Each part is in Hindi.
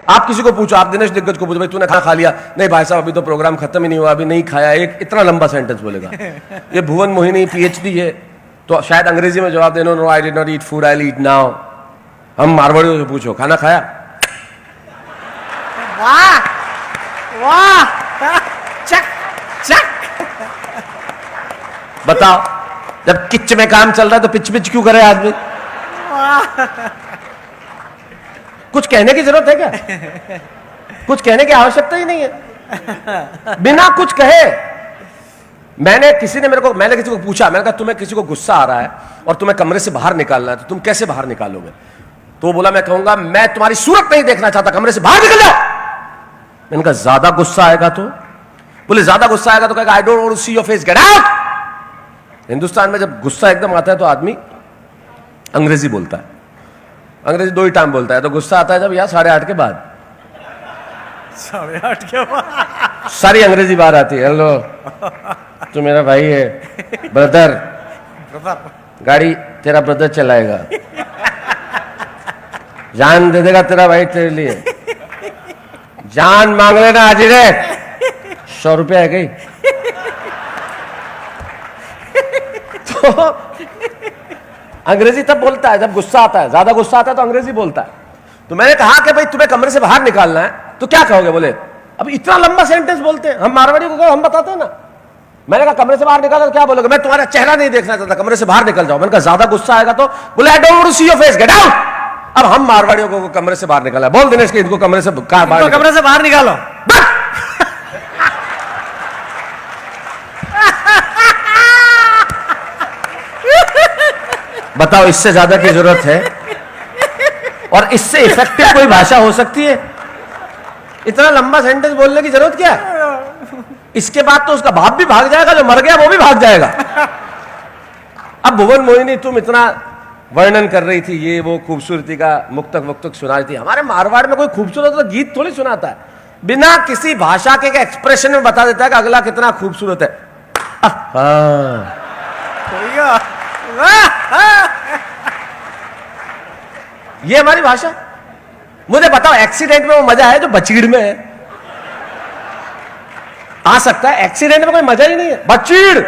आप किसी को पूछो, आप दिनेश दिग्गज को पूछो, भाई तूने खाना खा लिया? नहीं भाई साहब अभी तो प्रोग्राम खत्म ही नहीं हुआ, अभी नहीं खाया। एक इतना लंबा सेंटेंस बोलेगा। ये भुवन मोहिनी पीएचडी है तो शायद अंग्रेजी में जवाब देना, no I did not eat food, I will eat now. हम मारवाड़ियों से पूछो, खाना खाया? वाह वाह, चक चक। बताओ, जब किच में काम चल रहा है तो पिच पिच क्यों करे आदमी? कुछ कहने की जरूरत है क्या? कुछ कहने की आवश्यकता ही नहीं है। बिना कुछ कहे मैंने किसी को पूछा, मैंने कहा तुम्हें किसी को गुस्सा आ रहा है और तुम्हें कमरे से बाहर निकालना है तो तुम कैसे बाहर निकालोगे? तो वो बोला मैं कहूंगा मैं तुम्हारी सूरत नहीं देखना चाहता, कमरे से बाहर निकल जाओ। मैंने कहा ज्यादा गुस्सा आएगा तो? बोले ज्यादा गुस्सा आएगा तो कहेगा I don't want to see your face, get out. Hindustan में जब गुस्सा एकदम आता है तो आदमी अंग्रेजी बोलता है। अंग्रेजी 2 ही टाइम बोलता है, तो गुस्सा आता है जब या 8:30 के बाद। 8:30 के बाद सारी अंग्रेजी बाहर आती है। हेलो, तू मेरा भाई है, ब्रदर, गाड़ी तेरा ब्रदर चलाएगा, जान दे देगा तेरा भाई तेरे लिए, जान मांग लेना आज रे, 100 रुपया है गई। तो अंग्रेजी तब बोलता है जब गुस्सा आता है, ज्यादा गुस्सा आता है तो अंग्रेजी बोलता है। तो मैंने कहा कि भाई तुम्हें कमरे से बाहर निकालना है तो क्या कहोगे? बोले अब इतना लंबा सेंटेंस बोलते हैं हम मारवाड़ी को, हम बताते हैं ना। मैंने कहा कमरे से बाहर निकालो तो क्या बोलोगे? मैं तुम्हारा चेहरा नहीं देखना चाहता, कमरे से बाहर निकल जाओ। मैंने कहा ज्यादा गुस्सा आएगा तो? बोले I don't want to see your face, get out. अब हम मारवाड़ियों को कमरे से बाहर निकाला। बोल दिनेश के इनको कमरे से बाहर निकालो। बताओ इससे ज्यादा की जरूरत है? और इससे इफेक्टिव कोई भाषा हो सकती है? इतना लंबा सेंटेंस बोलने की जरूरत क्या है? इसके बाद तो उसका बाप भी भाग जाएगा, जो मर गया वो भी भाग जाएगा। अब भुवन मोहिनी तुम इतना वर्णन कर रही थी, ये वो खूबसूरती का मुक्तक वक्तक सुना रही थी। हमारे मारवाड़ में कोई खूबसूरत तो गीत थोड़ी सुनाता है, बिना किसी भाषा के एक्सप्रेशन में बता देता है कि अगला कितना खूबसूरत है। ये हमारी भाषा। मुझे बताओ एक्सीडेंट में वो मजा है जो बचीड़ में है? आ सकता है? एक्सीडेंट में कोई मजा ही नहीं है। बचीड़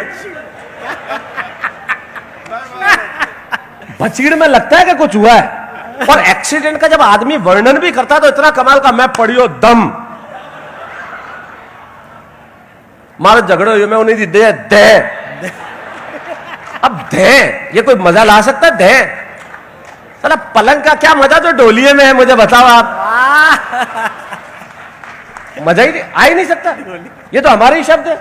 बचीड़ में लगता है कि कुछ हुआ है, और एक्सीडेंट का जब आदमी वर्णन भी करता है तो इतना कमाल का, मैं पढ़ियो दम मारो झगड़ो मैं उन्हीं दे दे। अब दे ये कोई मजा ला सकता है? दे साला पलंग का क्या मजा जो डोलिये में है, मुझे बताओ आप। मजा ही आ ही नहीं सकता। ये तो हमारे ही शब्द है,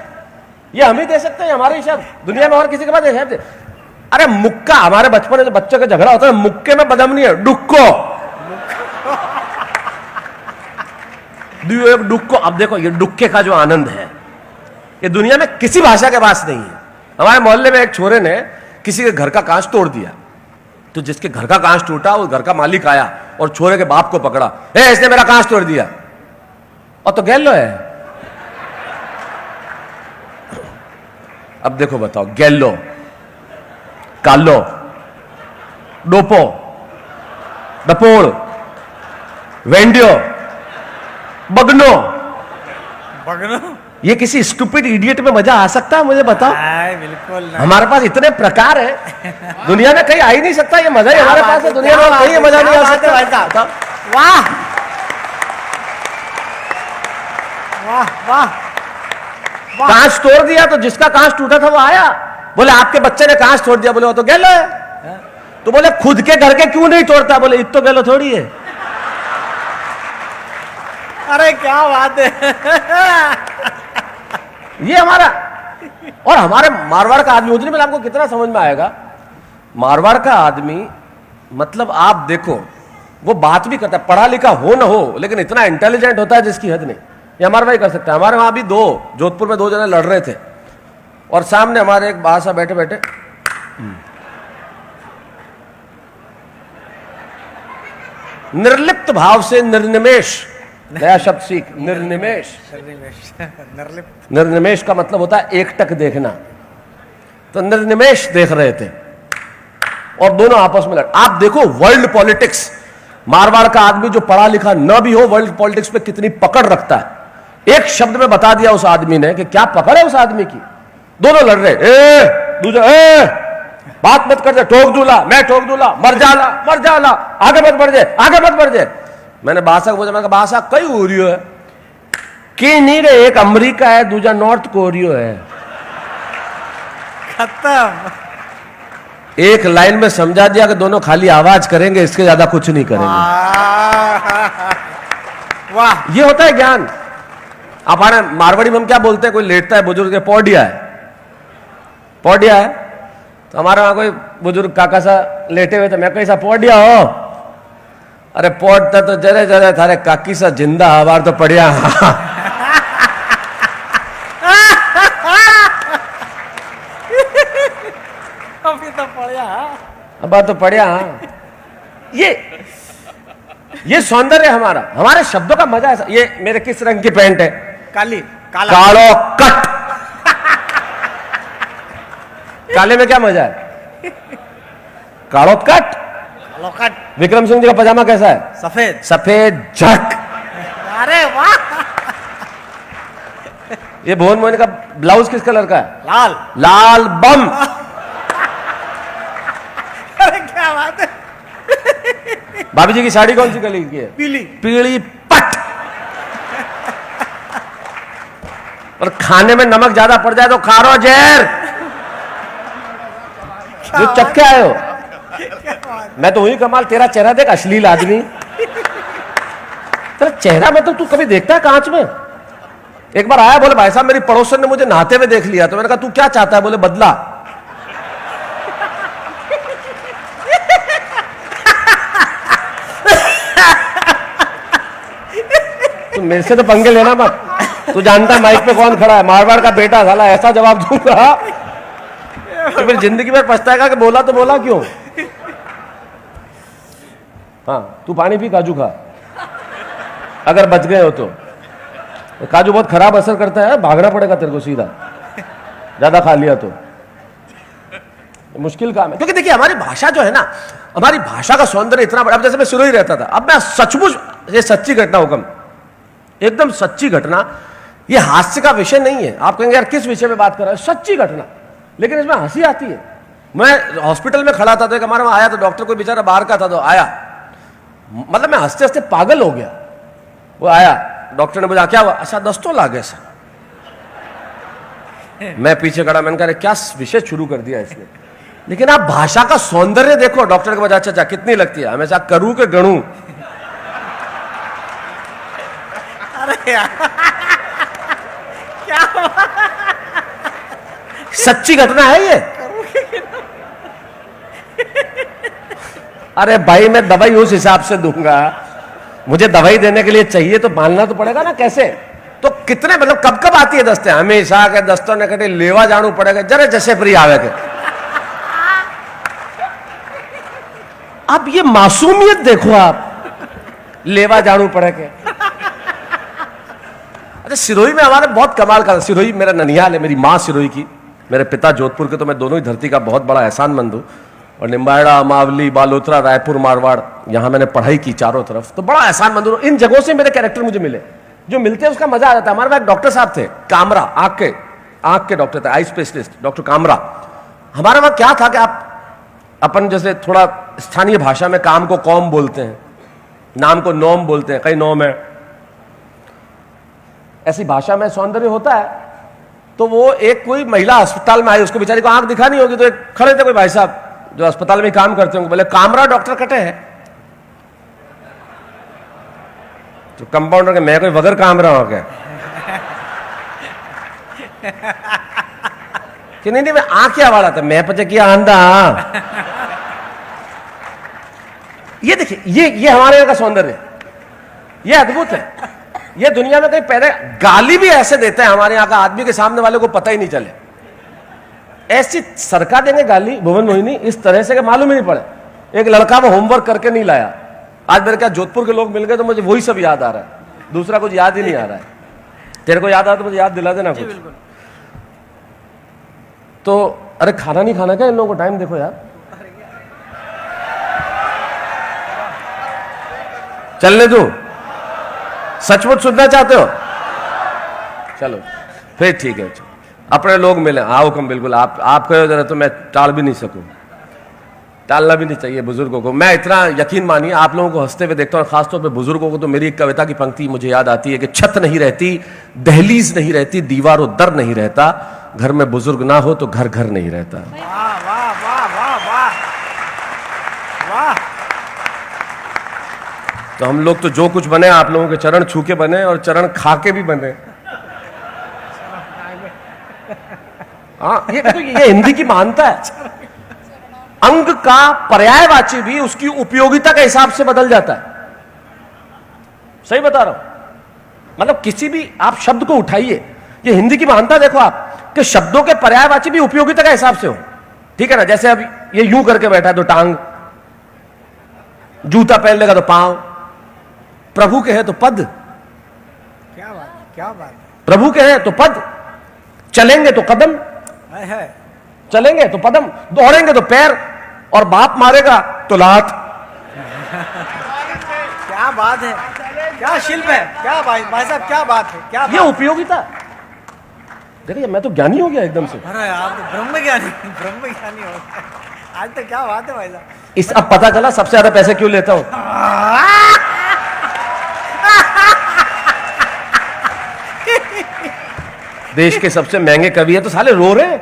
ये हम ही दे सकते हैं, हमारे ही शब्द, दुनिया में और किसी के पास शब्द। अरे मुक्का, हमारे बचपन में जो बच्चों का झगड़ा होता है, मुक्के में बदम नहीं है, डुक्को। डुक्को। अब देखो ये डुक्के का जो आनंद है ये दुनिया में किसी भाषा के पास नहीं है। हमारे मोहल्ले में एक छोरे ने किसी के घर का कांच तोड़ दिया, तो जिसके घर का कांच टूटा वो घर का मालिक आया और छोरे के बाप को पकड़ा, इसने मेरा कांच तोड़ दिया। और तो गैलो है। अब देखो बताओ, गैलो, कालो, डोपो, डपोड़, वेंडियो, बगनो, ये किसी स्टूपिड इडियट में मजा आ सकता है? मुझे बताओ। बिल्कुल नहीं। हमारे पास इतने प्रकार है, दुनिया में कहीं आ ही नहीं सकता ये मजा ही हमारे पास है। दुनिया में कहीं मजा नहीं आ सकता। वाह वाह वाह। कांच तोड़ दिया तो जिसका कांच टूटा था वो आया, बोले आपके बच्चे ने कांच तोड़ दिया। बोले वो तो गैलो है। तो बोले खुद के घर के क्यों नहीं तोड़ता? बोले इत तो गैलो थोड़ी है। अरे क्या बात है। ये हमारा और हमारे मारवाड़ का आदमी, उतनी में आपको कितना समझ में आएगा। मारवाड़ का आदमी मतलब आप देखो, वो बात भी करता है, पढ़ा लिखा हो ना हो, लेकिन इतना इंटेलिजेंट होता है जिसकी हद नहीं। ये हमारे भाई कर सकता है। हमारे वहां भी जोधपुर में 2 जने लड़ रहे थे और सामने हमारे एक बासा बैठे बैठे निर्लिप्त भाव से निर्निमेष, नया शब्द सीख, निर्निमेष। निर्निमेष का मतलब होता है एकटक देखना। तो निर्निमेष देख रहे थे और दोनों आपस में लड़। आप देखो वर्ल्ड पॉलिटिक्स, मारवाड़ का आदमी जो पढ़ा लिखा न भी हो, वर्ल्ड पॉलिटिक्स पे कितनी पकड़ रखता है। एक शब्द में बता दिया उस आदमी ने कि क्या पकड़ है उस आदमी की। दोनों लड़ रहे, दूसरा बात मत कर दे, ठोक दूला, मैं ठोक दूला, मर जाला, आगे मत बढ़ जाए, आगे मत बढ़ जाए। मैंने बादशाह को बोला, मैं बादशाह कई हो रही है कि नहीं रे, एक अमेरिका है, दूसरा नॉर्थ कोरिया है। खत्म। एक लाइन में समझा दिया कि दोनों खाली आवाज करेंगे, इसके ज्यादा कुछ नहीं करेंगे। वाह, ये होता है ज्ञान। हमारे मारवाड़ी में हम क्या बोलते हैं, कोई लेटता है बुजुर्ग, पौडिया है, पौडिया है। तो हमारे वहां कोई बुजुर्ग काका सा लेटे हुए थे, मैं कैसा पौडिया हो, अरे पौडता तो जरे जरे थारे काकी सा जिंदा हवार तो पड़िया। अभी तो पढ़िया। अब तो पढ़िया। ये सौंदर्य हमारा, हमारे शब्दों का मजा है। ये मेरे किस रंग की पैंट है? काली, काला, कालो कट। काले में क्या मजा है? कालो कट। लोकट, विक्रम सिंह जी का पजामा कैसा है? सफेद, सफेद झक। अरे वाह। ये भुवन मोहन का ब्लाउज किस कलर का है? लाल, लाल बम। अरे क्या बात है। भाभी जी की साड़ी कौन सी कलर की है? पीली, पीली पट। और खाने में नमक ज्यादा पड़ जाए तो खारो जहर। जो चक्के आए हो, मैं तो वही कमाल, तेरा चेहरा देख, अश्लील आदमी। तेरा चेहरा मतलब तू कभी देखता है कांच में? एक बार आया, बोले भाई साहब मेरी पड़ोसन ने मुझे नहाते हुए देख लिया। तो मैंने कहा तू क्या चाहता है? बोले बदला। तू मेरे से तो पंगे लेना मत। तू जानता है माइक पे कौन खड़ा है, मारवाड़ का बेटा। साला ऐसा जवाब दूंगा तो फिर जिंदगी में पछताएगा कि बोला तो बोला क्यों। हाँ, तू पानी पी, काजू खा, अगर बच गए हो तो। काजू बहुत खराब असर करता है, भागना पड़ेगा तेरे को सीधा, ज्यादा खा लिया तो। मुश्किल काम है, क्योंकि देखिए हमारी भाषा जो है ना, हमारी भाषा का सौंदर्य इतना बड़ा। अब जैसे मैं सिरोही रहता था, अब मैं सचमुच, ये सच्ची घटना हुक्म, एकदम सच्ची घटना, ये हास्य का विषय नहीं है। आप कहेंगे यार किस विषय में बात कर रहा है, सच्ची घटना, लेकिन इसमें हंसी आती है। मैं हॉस्पिटल में खड़ा था तो एक हमारे वहां आया, तो डॉक्टर कोई बेचारा बाहर का था, तो आया, मतलब मैं हंसते हंसते पागल हो गया। वो आया, डॉक्टर ने बोला क्या हुआ? अच्छा दस्तों लागे सर। मैं पीछे खड़ा, मैंने कहा क्या विषय शुरू कर दिया इसने। लेकिन आप भाषा का सौंदर्य देखो। डॉक्टर के बजाय अच्छा कितनी लगती है, हमेशा करूं के गणू। अरे यार, क्या सच्ची घटना है ये। अरे भाई मैं दवाई उस हिसाब से दूंगा, मुझे दवाई देने के लिए चाहिए तो मानना तो पड़ेगा ना। कैसे? तो कितने, मतलब कब कब आती है दस्ते? हमेशा के दस्तों ने कटे लेवा जानू पड़ेगा, जरा जैसे फ्री आवे के। अब ये मासूमियत देखो आप, लेवा जानू पड़ेगा। अच्छा सिरोही में हमारे बहुत कमाल का, सिरोही मेरा ननिहाल है, मेरी माँ सिरोही की, मेरे पिता जोधपुर के, तो मैं दोनों ही धरती का बहुत बड़ा एहसानमंद हूँ। और निम्बाड़ा, मावली, बालोतरा, रायपुर, मारवाड़, यहाँ मैंने पढ़ाई की चारों तरफ, तो बड़ा एहसानमंद हूँ। इन जगहों से मेरे कैरेक्टर मुझे मिले, जो मिलते हैं उसका मजा आ जाता है। हमारे पास एक डॉक्टर साहब थे, कामरा, आंख के डॉक्टर थे, आई स्पेशलिस्ट डॉक्टर कामरा। हमारे वहां क्या था कि आप अपन जैसे थोड़ा स्थानीय भाषा में काम को कौम बोलते हैं, नाम को नोम बोलते हैं, कई नोम है, ऐसी भाषा में सौंदर्य होता है। तो वो एक कोई महिला अस्पताल में आई, उसको बेचारी को आंख दिखानी होगी, तो एक खड़े थे कोई भाई साहब जो अस्पताल में काम करते होंगे, बोले कामरा डॉक्टर कटे हैं। तो कंपाउंडर के, मैं कोई वगर कामरा हो गया कि नहीं मैं आ क्या वाला था, मैं पचे किया आंधा। ये देखिए, ये हमारे यहाँ का सौंदर्य, ये अद्भुत है। ये दुनिया में कहीं पहले गाली भी ऐसे देते हैं हमारे यहाँ का आदमी के सामने वाले को पता ही नहीं चले। ऐसी सरका देंगे गाली भुवन मोहिनी इस तरह से कि मालूम ही नहीं पड़े। एक लड़का वो होमवर्क करके नहीं लाया, आज मेरे क्या जोधपुर के लोग मिल गए तो मुझे वही सब याद आ रहा है, दूसरा कुछ याद ही नहीं आ रहा है। तेरे को याद आ तो मुझे याद दिला देना कुछ। तो अरे खाना नहीं खाना क्या इन लोगों को? टाइम देखो यार। चलने दूं? सचमुच सुनना चाहते हो? चलो फिर ठीक है, अपने लोग मिले, आओ कम, बिल्कुल आप कहो जरा तो मैं टाल भी नहीं सकूं, टालना भी नहीं चाहिए बुजुर्गों को। मैं इतना यकीन मानिए आप लोगों को हंसते हुए देखता हूं, खासतौर पे बुजुर्गों को, तो मेरी एक कविता की पंक्ति मुझे याद आती है कि छत नहीं रहती, दहलीज नहीं रहती, दीवारों दर नहीं रहता, घर में बुजुर्ग ना हो तो घर घर नहीं रहता। वाह वाह वाह वाह वाह वाह। तो हम लोग तो जो कुछ बने आप लोगों के चरण छू के बने और चरण खा के भी बने। हाँ, ये हिंदी की महानता है। अंग का पर्यायवाची भी उसकी उपयोगिता के हिसाब से बदल जाता है। सही बता रहा हूं, मतलब किसी भी आप शब्द को उठाइए, ये हिंदी की महानता देखो आप कि शब्दों के पर्यायवाची भी उपयोगिता के हिसाब से हो। ठीक है ना, जैसे अब ये यूं करके बैठा है तो टांग, जूता पहन लेगा तो पांव, प्रभु के है तो पद, क्या बात, क्या बात प्रभु के है तो पद, चलेंगे तो कदम, है। चलेंगे तो पदम, दौड़ेंगे तो पैर, और बाप मारेगा तो लात। क्या बात है, क्या शिल्प है, क्या भाई साहब, क्या बात है, क्या ये उपयोगिता। देखिए मैं तो ज्ञानी हो गया एकदम से। अरे आप तो ब्रह्म ज्ञानी हो गए आज। तो क्या बात है भाई साहब। इस अब पता चला सबसे ज्यादा पैसे क्यों लेता हूं। देश के सबसे महंगे कवि है तो साले रो रहे हैं,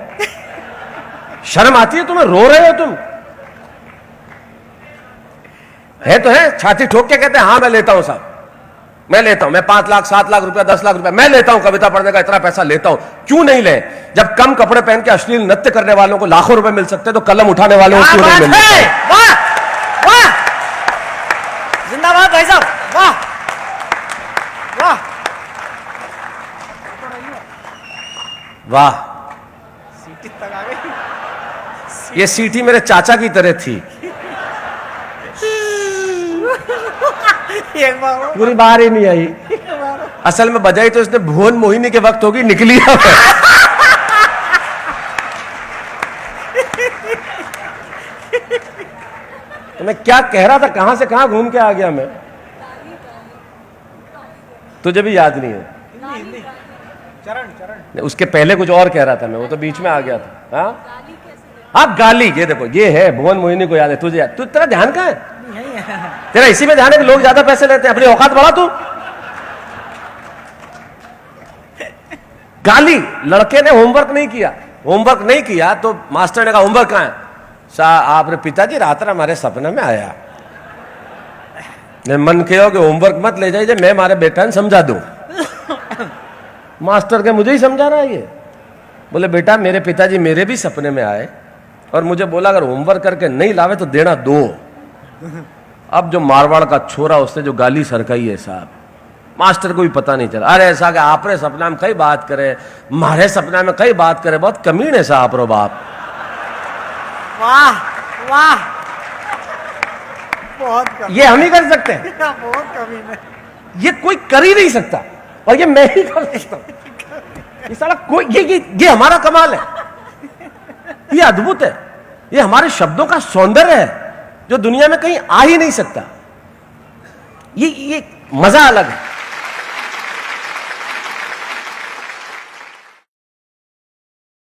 शर्म आती है तुम्हें, रो रहे हो तुम। है तो है, छाती ठोक के कहते हैं हाँ मैं लेता हूं साहब, मैं लेता हूं, मैं 5 लाख 7 लाख रुपया 10 लाख रुपया मैं लेता हूं, कविता पढ़ने का इतना पैसा लेता हूं। क्यों नहीं ले? जब कम कपड़े पहन के अश्लील नृत्य करने वालों को लाखों रुपए मिल सकते तो कलम उठाने वालों को क्यों नहीं मिल सकते? वाह वाह, जिंदाबाद भाई साहब, वाह वाह वाह। सीटी तक आ गई। ये सीटी मेरे चाचा की तरह थी, एक बार और। पूरी बार ही नहीं आई। असल में बजाई तो इसने भुवन मोहिनी के वक्त होगी, निकली है। तो मैं क्या कह रहा था, कहां से कहां घूम के आ गया मैं, तुझे भी याद नहीं है? चरण चरण उसके पहले कुछ और कह रहा था मैं, वो तो बीच में आ गया था। हाँ हाँ, गाली, ये देखो ये है भुवन मोहिनी को याद है, तुझे याद, तू तेरा ध्यान कहां है? तेरा इसी में ध्यान है कि लोग ज्यादा पैसे लेते हैं, अपनी औकात बढ़ा तू। गाली, लड़के ने होमवर्क नहीं किया, होमवर्क नहीं किया तो मास्टर ने कहा होमवर्क कहां है? आपने पिताजी रात हमारे सपने में आया, मन कहो कि होमवर्क मत ले जाइए, मैं हमारे बेटा ने समझा दूं। मास्टर के मुझे ही समझा रहा है ये। बोले बेटा मेरे पिताजी मेरे भी सपने में आए और मुझे बोला अगर होमवर्क करके नहीं लावे तो देना 2। अब जो मारवाड़ का छोरा उसने जो गाली सरकाई है साहब, मास्टर को भी पता नहीं चला। अरे ऐसा कि आपरे सपना में कई बात करे, मारे सपना में कई बात करे, बहुत कमीन है साहब रो बाप। वाह वाह, बहुत कम, ये हम ही कर सकते हैं, बहुत कमी है। ये कोई कर ही नहीं सकता और ये मैं ही कर सकता हूं। ये साला कोई ये हमारा कमाल है, ये अद्भुत है, ये हमारे शब्दों का सौंदर्य है जो दुनिया में कहीं आ ही नहीं सकता। ये मजा अलग है।